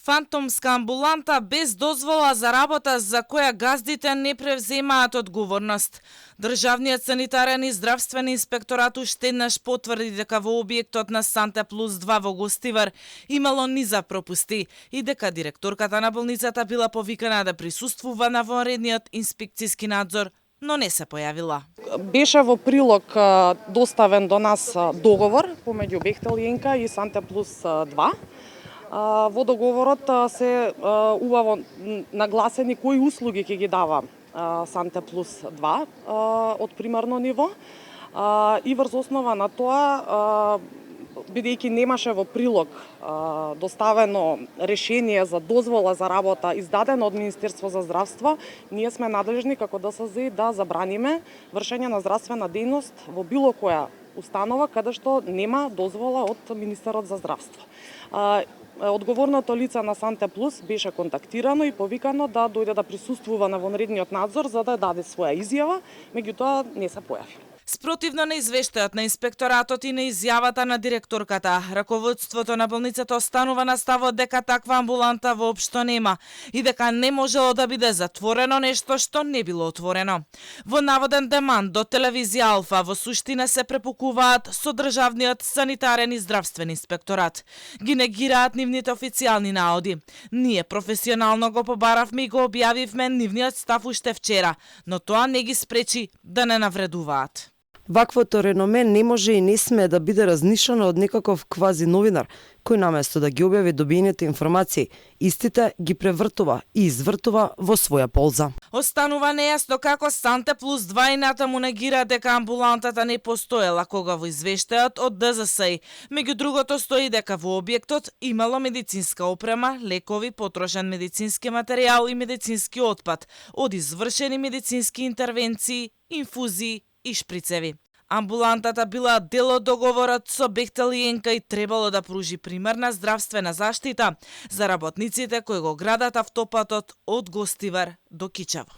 Фантомска амбуланта без дозвола за работа за која газдите не превземаат одговорност. Државниот санитарен и здравствен инспекторат уште еднаш потврди дека во објектот на Санте Плюс 2 во Гостивар имало низа пропусти и дека директорката на болницата била повикана да присуствува на вонредниот инспекцијски надзор, но не се појавила. Беше во прилог доставен до нас договор помеѓу Бехтел Јенка и Санте Плюс 2. Во договорот се убаво нагласени кои услуги ќе ги дава Санте Плюс 2 од примарно ниво и врз основа на тоа, бидејќи немаше во прилог доставено решение за дозвола за работа издадено од Министерство за здравство, ние сме надлежни како ДСЗ да забраниме вршење на здравствена дејност во било која установа каде што нема дозвола од Министерот за здравство. Одговорното лице на Санте Плюс беше контактирано и повикано да дојде да присуствува на вонредниот надзор за да даде своја изјава, меѓутоа не се појави. Спротивно на извештајот на инспекторатот и на изјавата на директорката, раководството на болницата останува на ставот дека таква амбуланта воопшто нема и дека не можело да биде затворено нешто што не било отворено. Во наводен демант до телевизија Алфа во суштина се препукуваат со државниот санитарен и здравствен инспекторат. Ги негираат нивните официјални наоди. Ние професионално го побаравме и го објавивме нивниот став уште вчера, но тоа не ги спречи да не навредуваат. Ваквото реноме не може и не смее да биде разнишано од некаков квази новинар, кој наместо да ги објави добиените информации, истите ги превртува и извртува во своја полза. Останува нејасно како Санте Плюс 2 и натаму негира дека амбулантата не постоела кога во извештајот од ДЗС. Меѓу другото стои дека во објектот имало медицинска опрема, лекови, потрошен медицински материјал и медицински отпад од извршени медицински интервенции, инфузии и шприцеви. Амбулантата била дел од договорот со Бехтел Јенка и требало да пружи примарна здравствена заштита за работниците кои го градат автопатот од Гостивар до Кичево.